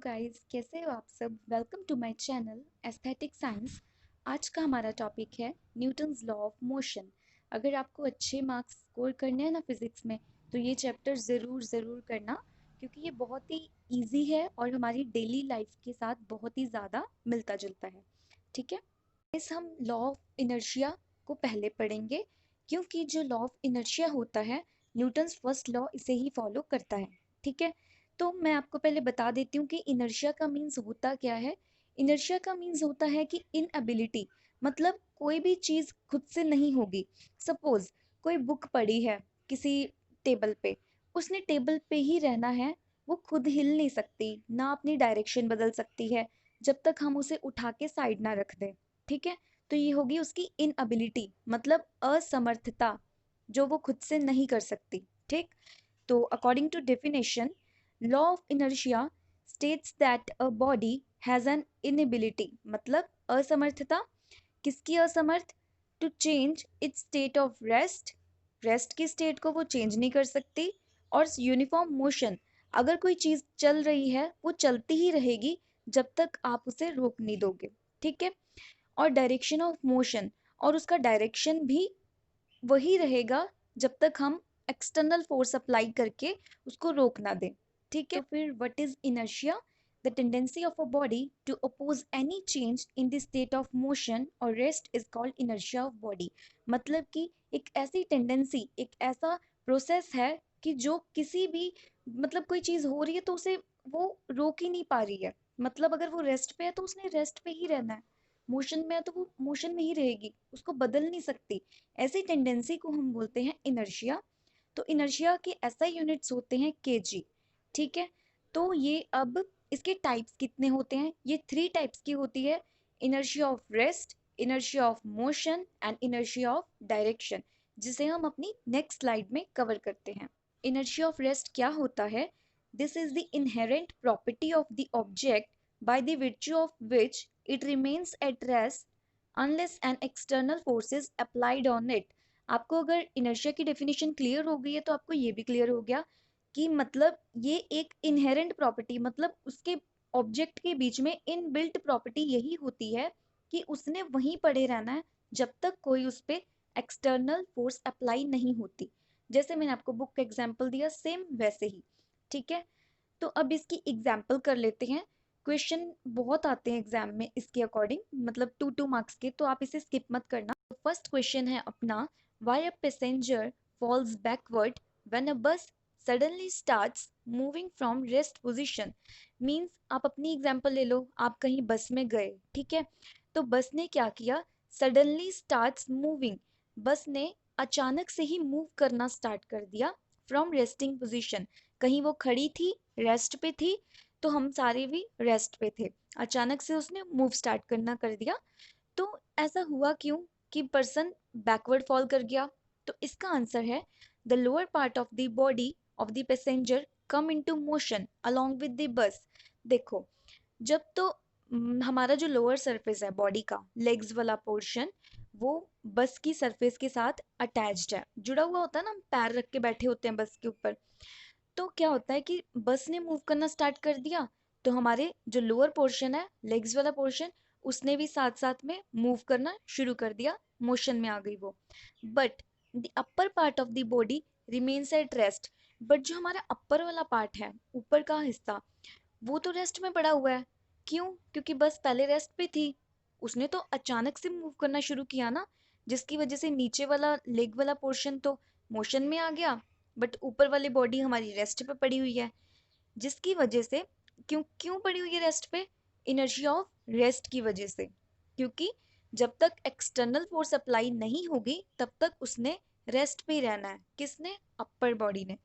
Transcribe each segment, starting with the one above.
Guys, कैसे हो आप सब। Welcome to my channel aesthetic science. आज का हमारा टॉपिक है न्यूटन्स लॉ ऑफ मोशन। अगर आपको अच्छे मार्क्स स्कोर करने हैं ना फिजिक्स में, तो ये चैप्टर ज़रूर करना, क्योंकि ये बहुत ही इजी है और हमारी डेली लाइफ के साथ बहुत ही ज़्यादा मिलता जुलता है। ठीक है, इस हम लॉ ऑफ इनर्शिया को पहले पढ़ेंगे, क्योंकि जो लॉ ऑफ इनर्शिया होता है, न्यूटन्स फर्स्ट लॉ इसे ही फॉलो करता है। ठीक है, तो मैं आपको पहले बता देती हूँ कि इनर्शिया का मीन्स होता क्या है। इनर्शिया का मीन्स होता है कि इनएबिलिटी, मतलब कोई भी चीज़ खुद से नहीं होगी। सपोज कोई बुक पड़ी है किसी टेबल पे, उसने टेबल पे ही रहना है, वो खुद हिल नहीं सकती, ना अपनी डायरेक्शन बदल सकती है, जब तक हम उसे उठा के साइड ना रख दें। ठीक है, तो ये होगी उसकी इनएबिलिटी, मतलब असमर्थता, जो वो खुद से नहीं कर सकती। ठीक, तो according to definition, law of inertia states that a body has an inability, मतलब असमर्थता। किसकी असमर्थ? To change its state of rest, rest की स्टेट को वो चेंज नहीं कर सकती। और यूनिफॉर्म मोशन, अगर कोई चीज चल रही है वो चलती ही रहेगी जब तक आप उसे रोक नहीं दोगे। ठीक है, और डायरेक्शन ऑफ मोशन, और उसका डायरेक्शन भी वही रहेगा जब तक हम एक्सटर्नल फोर्स अप्लाई करके उसको रोक ना दें। ठीक है, तो फिर what is inertia? The tendency of a body to oppose any change in the state of motion और rest is called inertia of body. मतलब कि एक ऐसी टेंडेंसी, एक ऐसा प्रोसेस है कि जो किसी भी, मतलब कोई चीज हो रही है तो उसे वो रोक ही नहीं पा रही है। मतलब अगर वो रेस्ट पे है तो उसने रेस्ट पे ही रहना है, मोशन में है तो वो मोशन में ही रहेगी, उसको बदल नहीं सकती। ऐसी टेंडेंसी को हम बोलते हैं इनर्शिया। तो इनर्शिया के एसआई यूनिट्स होते हैं केजी। ठीक है, तो ये अब इसके टाइप्स कितने होते हैं? ये 3 टाइप्स की होती है: inertia of rest, inertia of motion and inertia of direction, जिसे हम अपनी नेक्स्ट स्लाइड में कवर करते हैं। इनर्शिया ऑफ रेस्ट क्या होता है? This is the inherent property of the object by the virtue of which it remains at rest unless an external force is applied on it। आपको अगर inertia की definition clear हो गई है तो आपको ये भी क्लियर हो गया कि मतलब ये एक इनहेरेंट प्रॉपर्टी, मतलब उसके ऑब्जेक्ट के बीच में इनबिल्ट प्रॉपर्टी यही होती है कि उसने वहीं पड़े रहना है जब तक कोई उस पर एक्सटर्नल फोर्स अप्लाई नहीं होती। जैसे मैंने आपको बुक का एग्जाम्पल दिया, सेम वैसे ही। ठीक है, तो अब इसकी एग्जाम्पल कर लेते हैं। क्वेश्चन बहुत आते हैं एग्जाम में इसके अकॉर्डिंग, मतलब 2 मार्क्स के, तो आप इसे स्किप मत करना। फर्स्ट क्वेश्चन है अपना: why a passenger falls backward when a bus suddenly starts moving from rest position. Means आप अपनी एग्जांपल ले लो, आप कहीं बस में गए, ठीक है, तो बस ने क्या किया? सडनली स्टार्ट्स मूविंग, बस ने अचानक से ही मूव करना स्टार्ट कर दिया फ्रॉम रेस्टिंग पोजीशन। कहीं वो खड़ी थी, रेस्ट पे थी, तो हम सारे भी रेस्ट पे थे, अचानक से उसने मूव स्टार्ट करना कर दिया। तो ऐसा हुआ क्यों कि पर्सन बैकवर्ड फॉल कर गया? तो इसका आंसर है the lower part of the body of the passenger come into motion along with the bus. देखो, जब तो हमारा जो लोअर सरफेस है बॉडी का, लेग्स वाला पोर्शन, वो बस की सरफेस के साथ अटैच्ड है, जुड़ा हुआ होता है ना, हम पैर रख के बैठे होते हैं बस के ऊपर। तो क्या होता है कि बस ने मूव करना स्टार्ट कर दिया, तो हमारे जो लोअर पोर्शन है, लेग्स वाला पोर्शन, उसने भी साथ साथ में मूव करना शुरू कर दिया, मोशन में आ गई वो। But the upper part of the body remains at rest. But जो हमारा अपर वाला पार्ट है, ऊपर का हिस्सा, वो तो रेस्ट में पड़ा हुआ है। क्यों? क्योंकि बस पहले रेस्ट पे थी, उसने तो अचानक से मूव करना शुरू किया ना, जिसकी वजह से नीचे वाला लेग वाला पोर्शन तो मोशन में आ गया, बट ऊपर वाली बॉडी हमारी रेस्ट पे पड़ी हुई है, जिसकी वजह से, क्यों क्यों पड़ी हुई है रेस्ट पे? इनर्शिया ऑफ रेस्ट की वजह से। क्योंकि जब तक एक्सटर्नल फोर्स अप्लाई नहीं होगी तब तक उसने रेस्ट पे ही रहना है। किसने? अपर बॉडी ने।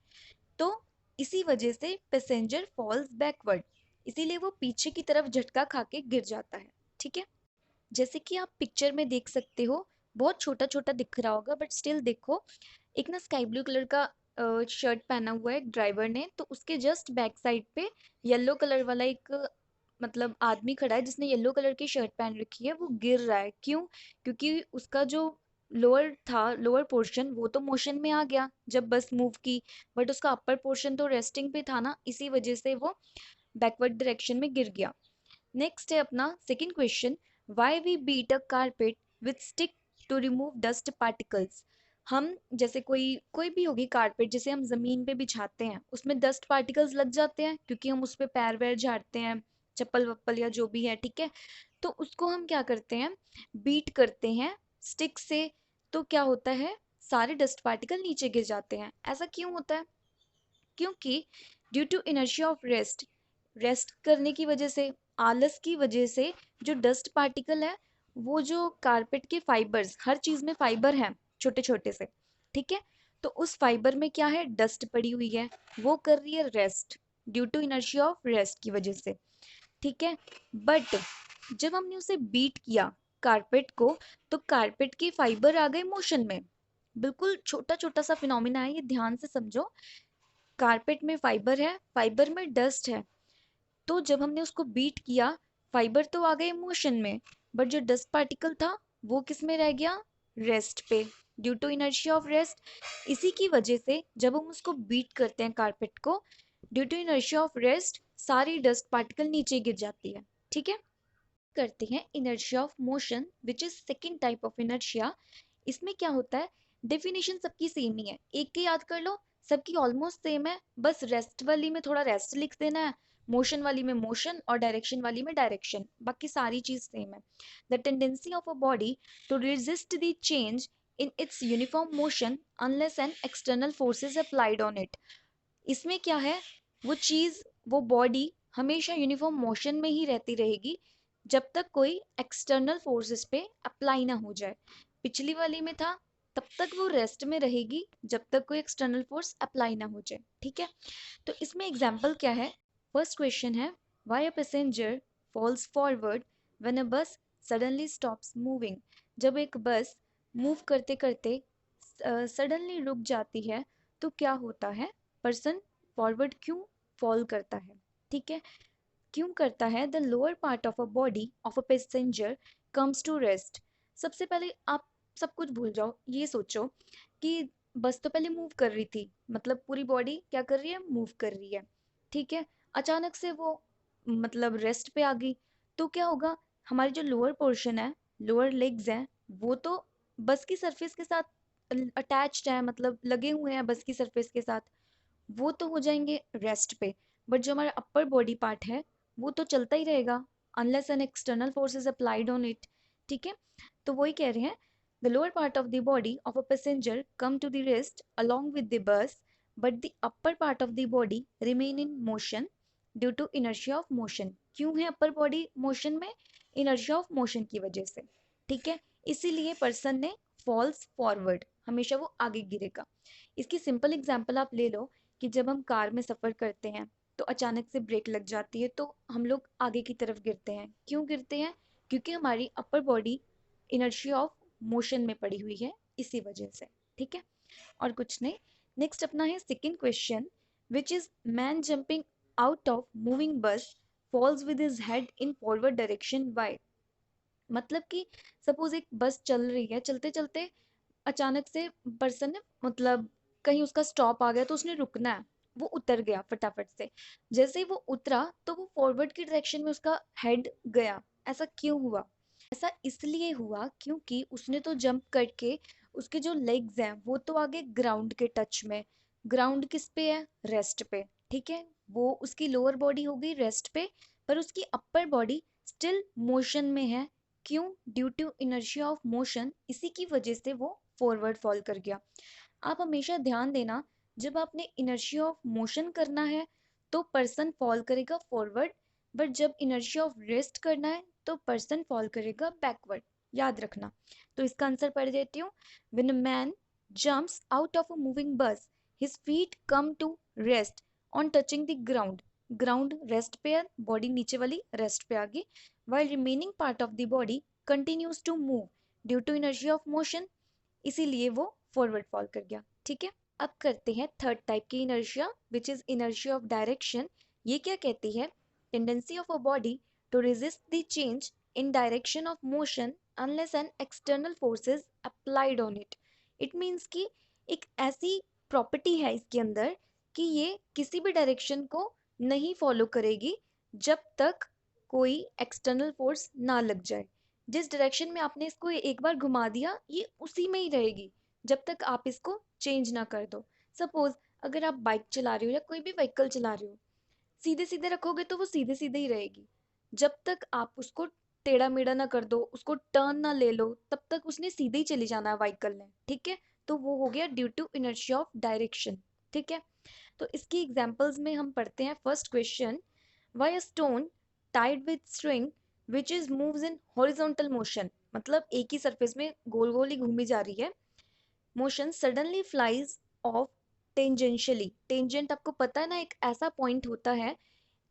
तो इसी वजह से पैसेंजर फॉल्स बैकवर्ड, इसीलिए वो पीछे की तरफ झटका खा के गिर जाता है। ठीक है, जैसे कि आप पिक्चर में देख सकते हो, बहुत छोटा छोटा दिख रहा होगा बट स्टिल देखो, एक ना स्काई ब्लू कलर का शर्ट पहना हुआ है एक ड्राइवर ने, तो उसके जस्ट बैक साइड पे येलो कलर वाला एक मतलब आदमी खड़ा है जिसने येलो कलर की शर्ट पहन रखी है, वो गिर रहा है। क्यों? क्योंकि उसका जो लोअर था, लोअर पोर्शन, वो तो मोशन में आ गया जब बस मूव की, बट उसका अपर पोर्शन तो रेस्टिंग पे था ना, इसी वजह से वो बैकवर्ड डायरेक्शन में गिर गया। नेक्स्ट है अपना second question, why we beat a carpet with stick to remove dust particles. हम जैसे कोई कोई भी होगी कारपेट, जैसे हम जमीन पे बिछाते हैं उसमें डस्ट पार्टिकल्स लग जाते हैं क्योंकि हम उस पे पैर वैर झाड़ते हैं, चप्पल वप्पल या जो भी है, ठीक है। तो उसको हम क्या करते हैं, बीट करते हैं स्टिक से। तो क्या होता है, सारे डस्ट पार्टिकल नीचे गिर जाते हैं। ऐसा क्यों होता है, क्योंकि due to inertia of rest, rest करने की वजह से, आलस की वजह से जो डस्ट पार्टिकल है, वो जो कारपेट के फाइबर्स, हर चीज में फाइबर है छोटे छोटे से, ठीक है। तो उस फाइबर में क्या है, डस्ट पड़ी हुई है, वो कर रही है rest, due to inertia of rest की वजह से, ठीक है। बट जब हमने उसे बीट किया कारपेट को, तो कारपेट के फाइबर आ गए मोशन में। बिल्कुल छोटा छोटा सा फिनोमिना है ये, ध्यान से समझो। कारपेट में फाइबर है, फाइबर में डस्ट है, तो जब हमने उसको बीट किया, फाइबर तो आ गए मोशन में, बट जो डस्ट पार्टिकल था वो किस में रह गया, रेस्ट पे, due to inertia of rest. इसी की वजह से जब हम उसको बीट करते हैं कारपेट को, due to inertia of rest सारी डस्ट पार्टिकल नीचे गिर जाती है, ठीक है। करते हैं inertia of motion which is second type of inertia. इसमें क्या होता है, डेफिनेशन सबकी सेम ही है, एक के याद कर लो, सबकी ऑलमोस्ट सेम है, बस रेस्ट वाली में थोड़ा रेस्ट लिख देना है, मोशन वाली में मोशन और डायरेक्शन वाली में डायरेक्शन, बाकी सारी चीज सेम है। The tendency of a body to resist the change in its uniform motion unless an external force is applied on it. इसमें क्या है, वो चीज, वो बॉडी हमेशा यूनिफॉर्म मोशन में ही रहती रहेगी जब तक कोई एक्सटर्नल फोर्सेस पे अप्लाई ना हो जाए। पिछली वाली में था, तब तक वो रेस्ट में रहेगी जब तक कोई एक्सटर्नल फोर्स अप्लाई ना हो जाए, ठीक है। तो इसमें एग्जाम्पल क्या है, फर्स्ट क्वेश्चन है, why a passenger falls forward when a bus suddenly stops moving. जब एक बस मूव करते करते सडनली रुक जाती है, तो क्या होता है, पर्सन फॉरवर्ड क्यों फॉल करता है, ठीक है। क्यों करता है, the lower part of a body of a passenger comes to rest. सबसे पहले आप सब कुछ भूल जाओ, ये सोचो कि बस तो पहले मूव कर रही थी, मतलब पूरी बॉडी क्या कर रही है, मूव कर रही है, ठीक है। अचानक से वो मतलब रेस्ट पे आ गई, तो क्या होगा, हमारी जो लोअर पोर्शन है, लोअर लेग्स हैं, वो तो बस की सरफेस के साथ अटैच्ड है, मतलब लगे हुए हैं बस की सरफेस के साथ, वो तो हो जाएंगे रेस्ट पे। बट जो हमारा अपर बॉडी पार्ट है, वो तो चलता ही रहेगा unless an external force is applied on it, ठीक है। तो वही कह रहे हैं, the lower part of the body of a passenger come to the rest along with the bus, but the upper part of the body remain in motion due to inertia of motion। क्यों है upper body motion में, inertia of motion की वजह से, ठीक है। इसीलिए person ने फॉल्स फॉरवर्ड, हमेशा वो आगे गिरेगा। इसकी सिंपल एग्जांपल आप ले लो कि जब हम कार में सफर करते हैं तो अचानक से ब्रेक लग जाती है, तो हम लोग आगे की तरफ गिरते हैं। क्यों गिरते हैं, क्योंकि हमारी upper body inertia of motion में पड़ी हुई है, इसी वजह से, ठीक है। और कुछ नहीं। नेक्स्ट अपना है second question, which is man jumping out of moving bus falls with his head in forward direction by. मतलब कि सपोज एक बस चल रही है, चलते चलते अचानक से पर्सन ने, मतलब कहीं उसका स्टॉप आ गया तो उसने रुकना है, वो उतर गया फटाफट से। जैसे ही वो उतरा तो वो फॉरवर्ड की डायरेक्शन में उसका हेड गया। ऐसा क्यों हुआ, ऐसा इसलिए हुआ क्योंकि उसने तो जंप करके, उसके जो लेग्स हैं वो तो आगे ग्राउंड के टच में, ग्राउंड किस पे है, रेस्ट पे, ठीक है। वो उसकी लोअर बॉडी हो गई रेस्ट पे, पर उसकी अपर बॉडी स्टिल मोशन में है। क्यों, due to inertia of motion, इसी की वजह से वो फॉरवर्ड फॉल कर गया। आप हमेशा ध्यान देना, जब आपने इनर्शिया ऑफ मोशन करना है तो पर्सन फॉल करेगा फॉरवर्ड, बट जब इनर्शिया ऑफ रेस्ट करना है तो पर्सन फॉल करेगा बैकवर्ड, याद रखना। तो इसका आंसर पढ़ देती हूँ, when a man jumps out of a moving bus his feet come to rest on touching the ground. Ground rest पे है, बॉडी नीचे वाली रेस्ट पे आ गई, while remaining part of the body continues to move due to inertia of motion, इसीलिए वो forward fall कर गया, ठीक है। अब करते हैं थर्ड टाइप की inertia which is inertia of direction. ये क्या कहती है, tendency of a body to resist the change in direction of motion unless an external forces applied on it. It means कि एक ऐसी प्रॉपर्टी है इसके अंदर कि ये किसी भी डायरेक्शन को नहीं फॉलो करेगी जब तक कोई एक्सटर्नल फोर्स ना लग जाए। जिस डायरेक्शन में आपने इसको एक बार घुमा दिया, ये उसी में ही रहेगी जब तक आप इसको चेंज ना कर दो। सपोज अगर आप बाइक चला रहे हो या कोई भी व्हीकल चला रहे हो, सीधे सीधे रखोगे तो वो सीधे सीधे ही रहेगी। जब तक आप उसको टेढ़ा मेढ़ा ना कर दो, उसको टर्न ना ले लो, तब तक उसने सीधे ही चले जाना है व्हीकल ने। ठीक है, तो वो हो गया due to inertia of direction. ठीक है, तो इसकी एग्जांपल्स में हम पढ़ते हैं। First question, why a stone tied with string which is moves in horizontal motion, मतलब एक ही सरफेस में गोल गोल ही घूमी जा रही है, motion suddenly flies of tangentially. Tangent आपको पता है ना, एक ऐसा पॉइंट होता है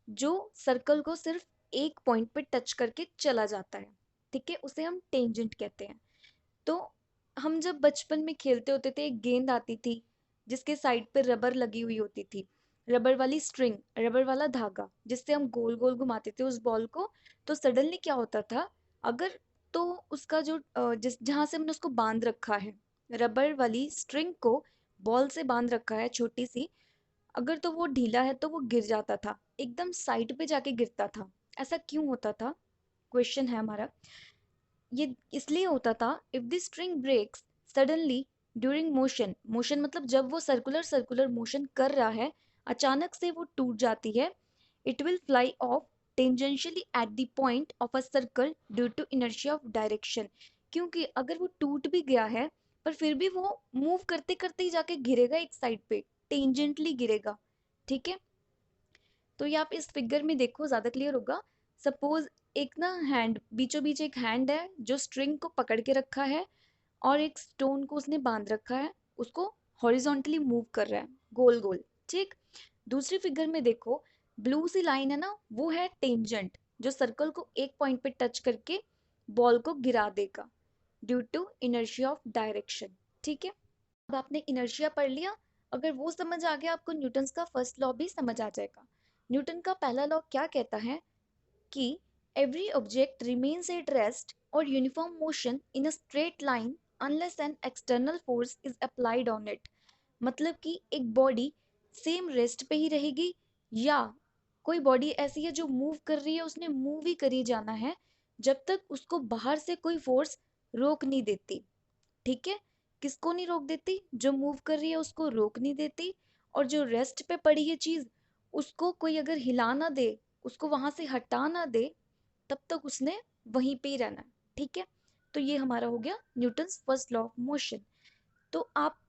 जो सर्कल को सिर्फ एक पॉइंट पे टच करके चला जाता है। ठीक है, उसे हम टेंजेंट कहते हैं। तो हम जब बचपन में खेलते होते थे, एक गेंद आती थी जिसके साइड पे रबर लगी हुई होती थी, रबर वाली स्ट्रिंग, रबर वाला धागा, जिससे हम गोल गोल घुमाते थे उस बॉल को। तो सडनली क्या होता था, अगर तो उसका जो जिस जहां से हमने उसको बांध रखा है, रबर वाली स्ट्रिंग को बॉल से बांध रखा है छोटी सी, अगर तो वो ढीला है तो वो गिर जाता था, एकदम साइड पे जाके गिरता था। ऐसा क्यों होता था, क्वेश्चन है हमारा। ये इसलिए होता था, if the string breaks suddenly during motion, motion मतलब जब वो सर्कुलर सर्कुलर मोशन कर रहा है, अचानक से वो टूट जाती है, it will fly off tangentially at the point of a circle due to inertia of direction. क्योंकि अगर वो टूट भी गया है, पर फिर भी वो मूव करते करते ही जाके गिरेगा एक साइड पे, टेंजेंटली गिरेगा। ठीक है, तो ये आप इस फिगर में देखो, ज्यादा क्लियर होगा। सपोज एक ना हैंड, बीचों बीच एक हैंड है जो स्ट्रिंग को पकड़ के रखा है, और एक स्टोन को उसने बांध रखा है, उसको हॉरिजॉन्टली मूव कर रहा है गोल गोल। ठीक, दूसरी फिगर में देखो, ब्लू सी लाइन है ना, वो है टेंजेंट, जो सर्कल को एक पॉइंट पे टच करके बॉल को गिरा देगा due to inertia of direction. ठीक है, अब आपने इनर्शिया पढ़ लिया, अगर वो समझ आ गया, आपको न्यूटन्स का फर्स्ट लॉ भी समझ आ जाएगा। न्यूटन का पहला लॉ क्या कहता है कि every object remains at rest और uniform motion in a straight line unless an external force is applied on it. मतलब कि एक बॉडी सेम रेस्ट पे ही रहेगी, या कोई बॉडी ऐसी है जो मूव कर रही है, उसने मूव ही करी जाना है जब तक उसको बाहर से कोई फोर्स रोक नहीं देती। ठीक है, किसको नहीं रोक देती, जो मूव कर रही है उसको रोक नहीं देती, और जो रेस्ट पे पड़ी है चीज, उसको कोई अगर हिला ना दे, उसको वहां से हटा ना दे, तब तक उसने वहीं पे ही रहना है। ठीक है, तो ये हमारा हो गया Newton's first law of motion. तो आप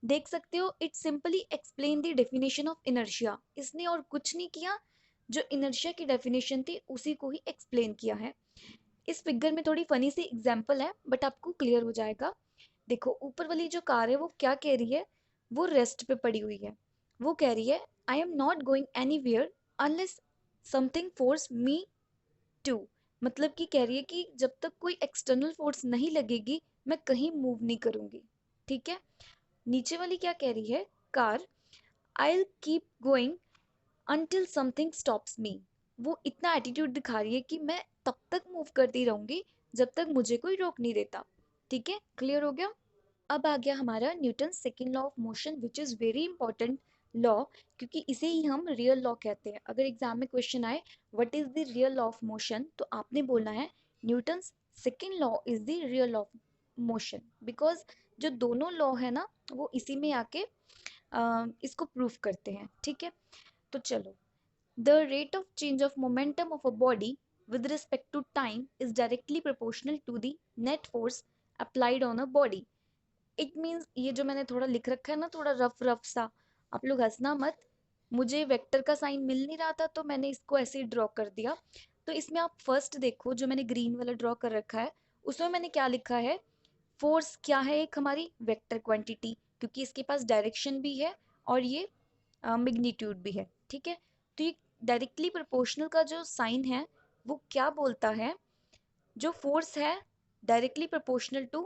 देख सकते हो, it simply explain the definition of inertia. इसने और कुछ नहीं किया, जो इनर्शिया की डेफिनेशन थी उसी को ही एक्सप्लेन किया है। इस फिगर में थोड़ी फनी सी एग्जांपल है, बट आपको क्लियर हो जाएगा। देखो, ऊपर वाली जो कार है वो क्या कह रही है, वो रेस्ट पे पड़ी हुई है। वो कह रही है, I am not going anywhere unless something force me to. मतलब कि कह रही है कि जब तक कोई एक्सटर्नल फोर्स नहीं लगेगी, मैं कहीं मूव नहीं करूंगी। ठीक है, नीचे वाली क्या कह रही है, car, I will keep going until something stops me. वो इतना एटीट्यूड दिखा रही है कि मैं तब तक मूव करती रहूंगी जब तक मुझे कोई रोक नहीं देता। ठीक है, क्लियर हो गया। अब आ गया हमारा Newton second law of motion, which is very important law, क्योंकि इसे ही हम रियल लॉ कहते हैं। अगर एग्जाम में क्वेश्चन आए what is the real law of motion, तो आपने बोलना है Newton second law is the real law of motion, because जो दोनों लॉ है ना, वो इसी में आके इसको प्रूव करते हैं। ठीक है, तो चलो, the rate of change of momentum of a body with respect to time is directly proportional to the net force applied on a body. It means, ये जो मैंने थोड़ा लिख रखा है ना, थोड़ा रफ रफ सा, आप लोग हंसना मत, मुझे वेक्टर का साइन मिल नहीं रहा था तो मैंने इसको ऐसे ही ड्रॉ कर दिया। तो इसमें आप फर्स्ट देखो, जो मैंने ग्रीन वाला ड्रॉ कर रखा है, उसमें मैंने क्या लिखा है, फोर्स क्या है, एक हमारी वेक्टर क्वांटिटी, क्योंकि इसके पास डायरेक्शन भी है और ये मैग्नीट्यूड भी है। ठीक है, तो ये डायरेक्टली प्रोपोर्शनल का जो साइन है वो क्या बोलता है, जो फोर्स है डायरेक्टली प्रोपोर्शनल टू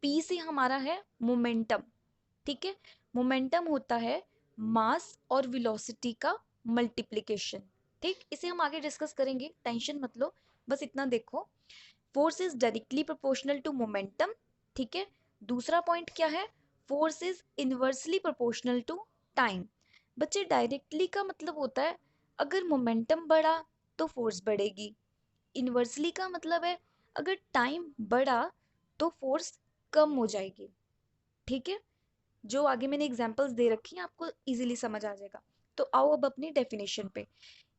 पी से हमारा है मोमेंटम। ठीक है, मोमेंटम होता है मास और वेलोसिटी का मल्टीप्लिकेशन। ठीक, इसे हम आगे डिस्कस करेंगे, टेंशन मत लो, बस इतना देखो, force is directly proportional to momentum. ठीक है, दूसरा पॉइंट क्या है, force is inversely proportional to time. बच्चे, डायरेक्टली का मतलब होता है अगर मोमेंटम बढ़ा तो फोर्स बढ़ेगी। इन्वर्सली का मतलब है अगर टाइम बढ़ा तो फोर्स कम हो जाएगी। ठीक है, जो आगे मैंने एग्जांपल्स दे रखी हैं आपको इजीली समझ आ जाएगा। तो आओ अब अपनी डेफिनेशन पे।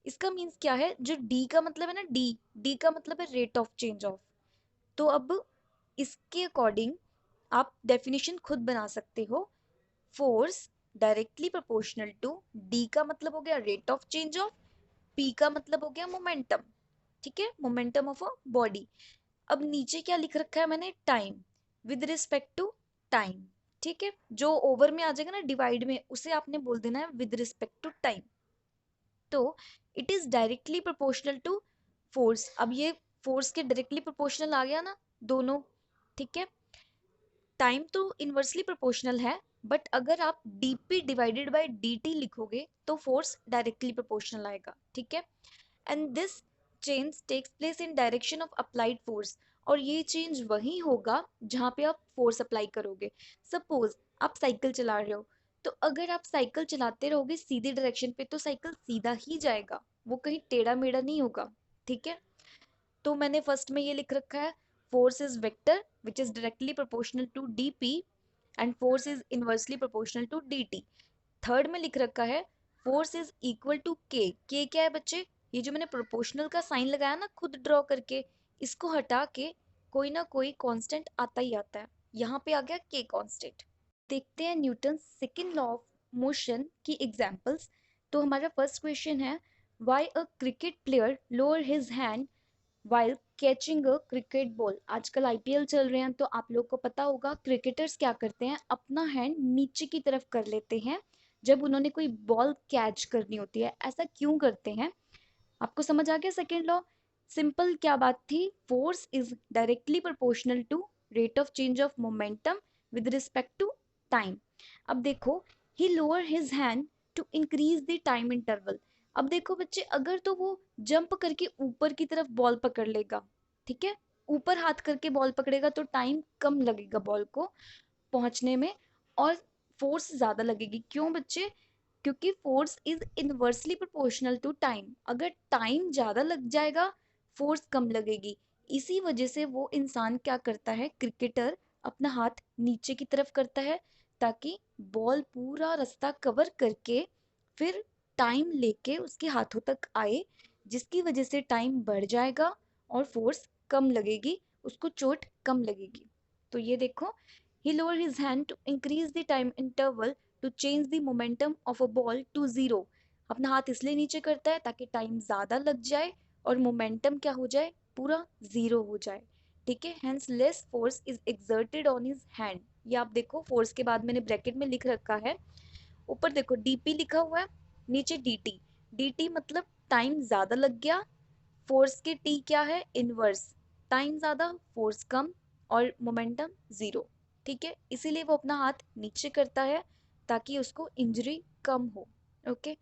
इसका मीन्स क्या है, जो डी का मतलब है ना, डी डी का मतलब है रेट ऑफ चेंज ऑफ। तो अब इसके अकॉर्डिंग आप डेफिनेशन खुद बना सकते हो। Force directly proportional to, d का मतलब हो गया rate of change of, p का मतलब हो गया मोमेंटम। ठीक है, मोमेंटम ऑफ अ बॉडी। अब नीचे क्या लिख रखा है मैंने, time, with respect to time. ठीक है, जो ओवर में आ जाएगा ना डिवाइड में, उसे आपने बोल देना है विद रिस्पेक्ट टू टाइम। तो it is directly proportional to force. अब ये फोर्स के डायरेक्टली प्रोपोर्शनल आ गया ना दोनों। ठीक है, टाइम तो इनवर्सली प्रोपोर्शनल है, बट अगर आप dp डिवाइडेड बाय dt लिखोगे तो फोर्स डायरेक्टली प्रोपोर्शनल आएगा। ठीक है, and this change takes place in direction of applied force. और ये चेंज वही होगा जहां पे आप फोर्स अप्लाई करोगे। सपोज आप साइकिल चला रहे हो, तो अगर आप साइकिल चलाते रहोगे सीधी डायरेक्शन पे तो साइकिल सीधा ही जाएगा, वो कहीं टेढ़ा मेढ़ा नहीं होगा। ठीक है, तो मैंने फर्स्ट में ये लिख रखा है, force is vector which is directly proportional to dp and force is inversely proportional to dt। Third में लिख रखा है, फोर्स इज इक्वल टू के क्या है बच्चे, ये जो मैंने प्रोपोर्शनल का साइन लगाया ना खुद ड्रॉ करके, इसको हटा के कोई ना कोई कांस्टेंट आता ही आता है, यहाँ पे आ गया के कांस्टेंट। देखते हैं Newton second law of motion की एग्जांपल्स। तो हमारा फर्स्ट क्वेश्चन है, why a cricket player lower his hand while catching a cricket ball. आजकल आईपीएल चल रहे हैं तो आप लोग को पता होगा क्रिकेटर्स क्या करते हैं, अपना हैंड नीचे की तरफ कर लेते हैं जब उन्होंने कोई बॉल कैच करनी होती है। ऐसा क्यों करते हैं, आपको समझ आ गया सेकेंड लॉ। सिंपल क्या बात थी, force is directly proportional to rate of change of momentum with respect to time. अब देखो, he lower his hand to increase the time interval. अब देखो बच्चे, अगर तो वो जंप करके ऊपर की तरफ बॉल पकड़ लेगा, ठीक है, ऊपर हाथ करके बॉल पकड़ेगा तो टाइम कम लगेगा बॉल को पहुंचने में, और फोर्स ज्यादा लगेगी। क्यों बच्चे, क्योंकि force is inversely proportional to time. अगर टाइम ज्यादा लग जाएगा फोर्स कम लगेगी। इसी वजह से वो इंसान क्या करता है, क्रिकेटर अपना हाथ नीचे की तरफ करता है ताकि बॉल पूरा रास्ता कवर करके फिर टाइम लेके उसके हाथों तक आए, जिसकी वजह से टाइम बढ़ जाएगा और फोर्स कम लगेगी, उसको चोट कम लगेगी। तो ये देखो, he lowered his hand to increase the time interval to change the momentum of a ball to zero। अपना हाथ इसलिए नीचे करता है ताकि टाइम ज्यादा लग जाए और मोमेंटम क्या हो जाए, पूरा जीरो हो जाए। ठीक है, hence less force is exerted on his hand। ये आप देखो, फोर्स के बाद मैंने ब्रैकेट में लिख रखा है, ऊपर देखो डीपी लिखा हुआ है, नीचे डीटी। डीटी मतलब टाइम ज्यादा लग गया, फोर्स के टी क्या है, इनवर्स, टाइम ज्यादा फोर्स कम और मोमेंटम जीरो। ठीक है, इसीलिए वो अपना हाथ नीचे करता है ताकि उसको इंजरी कम हो। ओके,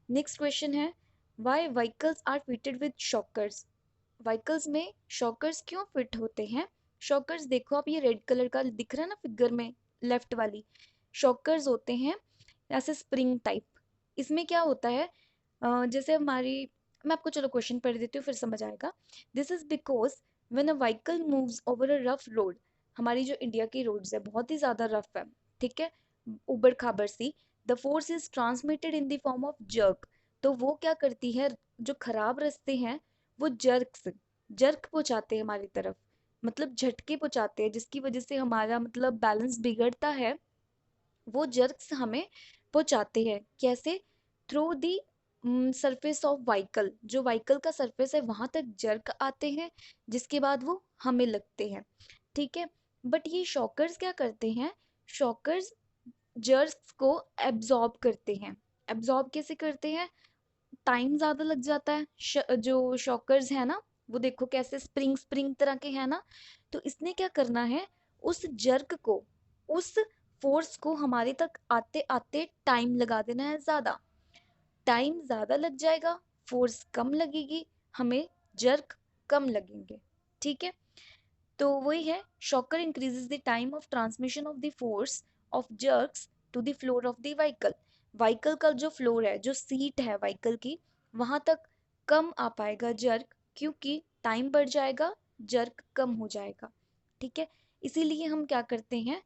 नेक्स्ट क्वेश्चन है, why vehicles are fitted with shockers. Vehicles में शॉकर्स क्यों फिट होते हैं। शॉकर्स देखो आप, ये रेड कलर का दिख रहा है ना फिगर में, लेफ्ट वाली शॉकर्स होते हैं ऐसे स्प्रिंग टाइप। इसमें क्या होता है, जैसे हमारी, मैं आपको चलो क्वेश्चन पढ़ देती हूँ फिर समझ आएगा। This is because when a vehicle moves over a rough road, हमारी जो इंडिया की रोड्स है बहुत ही ज्यादा रफ है, ठीक है, उबड़ खाबड़ सी, the force is transmitted in the form of jerk. तो वो क्या करती है, जो खराब रास्ते हैं वो जर्क जर्क पहुंचाते हैं हमारी तरफ, मतलब झटके पहुंचाते हैं, जिसकी वजह से हमारा मतलब बैलेंस बिगड़ता है। वो जर्क्स हमें पहुंचाते हैं कैसे, through the surface of vehicle. जो व्हीकल का सरफेस है वहां तक जर्क आते हैं, जिसके बाद वो हमें लगते हैं। ठीक है, बट ये शॉकर्स क्या करते हैं, शॉकर्स जर्क्स को एब्जॉर्ब करते हैं। एब्जॉर्ब कैसे करते हैं, टाइम ज्यादा लग जाता है, जो शॉकर्स है ना, वो देखो कैसे स्प्रिंग स्प्रिंग तरह के है ना, तो इसने क्या करना है, उस जर्क को, उस फोर्स को हमारे तक आते आते टाइम लगा देना है ज्यादा। टाइम ज्यादा लग जाएगा, फोर्स कम लगेगी, हमें जर्क कम लगेंगे। ठीक है, तो वही है, shocker increases the time of transmission of the force of jerks to the floor of the vehicle. Vehicle का जो फ्लोर है, जो सीट है व्हीकल की, वहां तक कम आ पाएगा जर्क, क्योंकि टाइम बढ़ जाएगा, जर्क कम हो जाएगा। ठीक है, इसीलिए हम क्या करते हैं,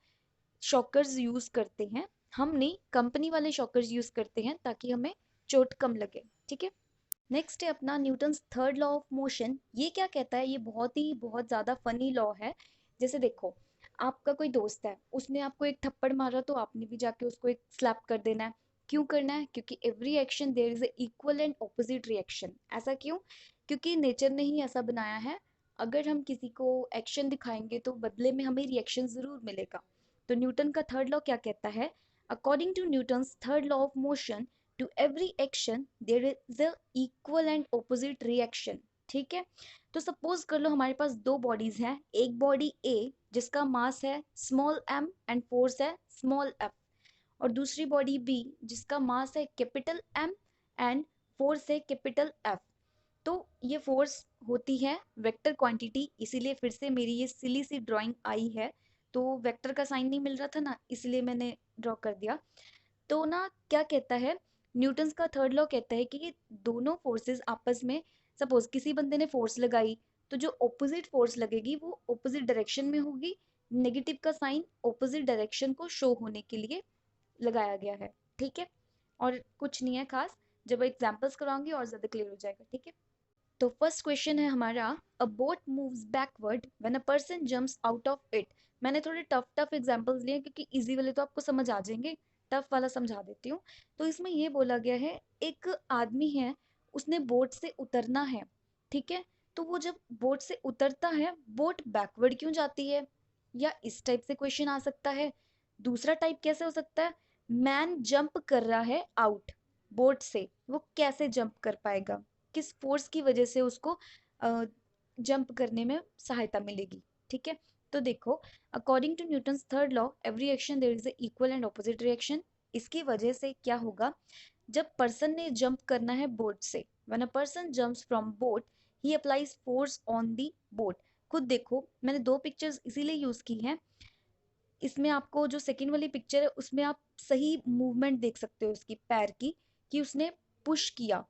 शॉकर्स यूज करते हैं। हम नहीं, कंपनी वाले शॉकर्स यूज करते हैं ताकि हमें चोट कम लगे। ठीक है, नेक्स्ट है अपना Newton's third law of motion. ये क्या कहता है, ये बहुत ज्यादा फनी लॉ है। जैसे देखो, आपका कोई दोस्त है, उसने आपको एक थप्पड़ मारा तो आपने भी जाके उसको एक स्लैप कर देना है। क्यों करना है? क्योंकि every action there is equal and opposite reaction. ऐसा क्यों? क्योंकि नेचर ने ही ऐसा बनाया है। अगर हम किसी को एक्शन दिखाएंगे तो बदले में हमें रिएक्शन जरूर मिलेगा। तो न्यूटन का थर्ड लॉ क्या कहता है? According to Newton's third law of motion, to every action there is a equal and opposite reaction. ठीक है, तो सपोज कर लो हमारे पास दो बॉडीज हैं, एक बॉडी ए जिसका मास है स्मॉल m एंड फोर्स है स्मॉल f, और दूसरी बॉडी बी जिसका मास है कैपिटल M एंड फोर्स है कैपिटल F। तो ये फोर्स होती है वेक्टर क्वांटिटी, इसीलिए फिर से मेरी ये सिली सी ड्राइंग आई है। तो वेक्टर का साइन नहीं मिल रहा था ना, इसलिए मैंने ड्रॉ कर दिया। तो ना क्या कहता है, न्यूटन्स का थर्ड लॉ कहता है कि ये दोनों फोर्सेस आपस में, सपोज किसी बंदे ने फोर्स लगाई, तो जो ऑपोजिट फोर्स लगेगी वो ऑपोजिट डायरेक्शन में होगी। नेगेटिव का साइन ऑपोजिट डायरेक्शन को शो होने के लिए लगाया गया है। ठीक है, और कुछ नहीं है खास, जब एग्जांपल्स कराऊंगी और ज्यादा क्लियर हो जाएगा। ठीक है, तो फर्स्ट क्वेश्चन है हमारा, अ boat moves backward when a person jumps out of it. मैंने थोड़े टफ टफ एग्जांपल्स लिए क्योंकि इजी वाले तो आपको समझ आ जाएंगे, टफ वाला समझा देती हूँ। तो इसमें ये बोला गया है, एक आदमी है, उसने बोट से उतरना है। ठीक है, तो वो जब बोट से उतरता है, बोट बैकवर्ड क्यों जाती है? या इस टाइप से क्वेश्चन आ सकता है। दूसरा टाइप कैसे हो सकता है, मैन जंप कर रहा है आउट बोट से, वो कैसे जंप कर पाएगा, किस फोर्स की वजह से उसको जंप करने में सहायता मिलेगी। ठीक है, तो देखो, according to Newton's third law, every action there is equal and opposite reaction. इसकी वजह से क्या होगा, जब पर्सन ने जंप करना है बोट से, when a person jumps from boat, he applies force on the boat. खुद देखो, मैंने दो पिक्चर्स इसीलिए यूज की हैं। इसमें आपको जो सेकंड वाली पिक्चर है उसमें आप सही मूवमेंट देख सकते हो उसकी पैर की, कि उसने पुश किया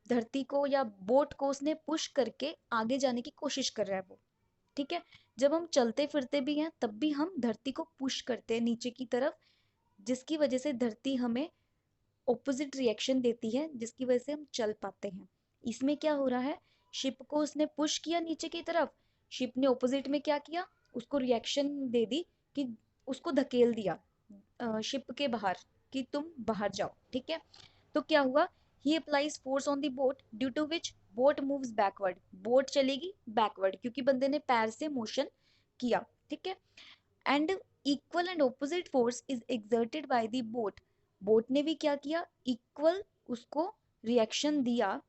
धरती को, या बोट को उसने पुश करके आगे जाने की कोशिश कर रहा है वो। ठीक है, जब हम चलते फिरते भी हैं तब भी हम धरती को पुश करते हैं नीचे की तरफ, जिसकी वजह से धरती हमें ऑपोजिट रिएक्शन देती है, जिसकी वजह से हम चल पाते हैं। इसमें क्या हो रहा है, शिप को उसने पुश किया नीचे की तरफ, शिप ने ऑपोजिट में क्या किया, उसको रिएक्शन दे दी, कि उसको धकेल दिया शिप के बाहर, कि तुम बाहर जाओ। ठीक है, तो क्या हुआ, he applies force on the boat due to which boat moves backward, boat चलेगी बैकवर्ड क्योंकि बंदे ने पैर से मोशन किया। ठीक है, and equal and opposite force is exerted by the boat, boat ने भी क्या किया, इक्वल उसको रिएक्शन दिया,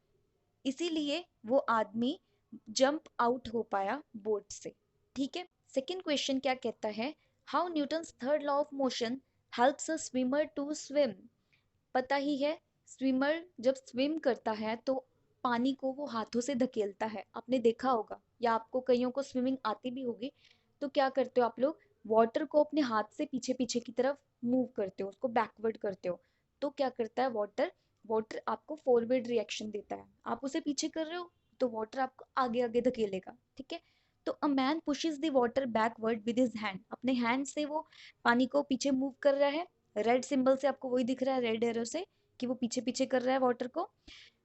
इसीलिए वो आदमी जंप आउट हो पाया बोट से। ठीक है, सेकंड क्वेश्चन क्या कहता है, how Newton's third law of motion helps a swimmer to swim. पता ही है, स्विमर जब स्विम करता है तो पानी को वो हाथों से धकेलता है, आपने देखा होगा, या आपको कईयों को स्विमिंग आती भी होगी। तो क्या करते हो आप लोग, वाटर को अपने हाथ से पीछे पीछे की तरफ मूव करते हो, उसको बैकवर्ड करते हो। तो क्या करता है वाटर, वाटर आपको फॉरवर्ड रिएक्शन देता है, आप उसे पीछे कर रहे हो तो वाटर आपको आगे आगे धकेलेगा। ठीक है, तो a man pushes the water backward with his hand, अपने हैंड से वो पानी को पीछे मूव कर रहा है। रेड सिंबल से आपको वही दिख रहा है, रेड एरो से, कि वो पीछे पीछे कर रहा है वाटर को।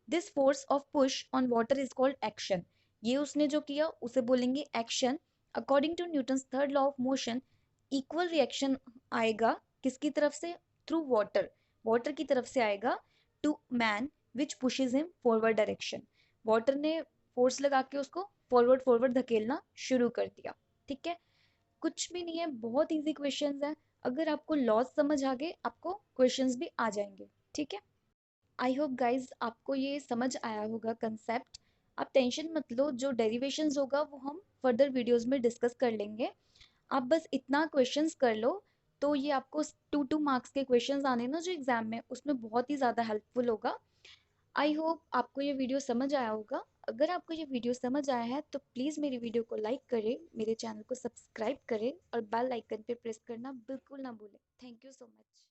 This force of push on water is called action, ये उसने जो किया उसे बोलेंगे action. According to Newton's third law of motion, equal reaction आएगा किसकी तरफ से, थ्रू वाटर, वाटर की तरफ से आएगा, to man which pushes him forward direction, water ने फोर्स लगा के उसको फॉरवर्ड फॉरवर्ड धकेलना शुरू कर दिया। ठीक है, कुछ भी नहीं है, बहुत इजी क्वेश्चंस हैं। अगर आपको लॉज समझ आ गए, आपको क्वेश्चंस भी आ जाएंगे। ठीक है, आई होप गाइज आपको ये समझ आया होगा कंसेप्ट। आप टेंशन मत लो, जो डेरिवेशंस होगा वो हम फर्दर वीडियोस में डिस्कस कर लेंगे। आप बस इतना क्वेश्चंस कर लो, तो ये आपको 2 2 मार्क्स के क्वेश्चंस आने ना जो एग्जाम में, उसमें बहुत ही ज़्यादा हेल्पफुल होगा। आई होप आपको ये वीडियो समझ आया होगा। अगर आपको ये वीडियो समझ आया है तो प्लीज़ मेरी वीडियो को लाइक करें, मेरे चैनल को सब्सक्राइब करें और बेल आइकन पे प्रेस करना बिल्कुल ना भूलें। Thank you so much.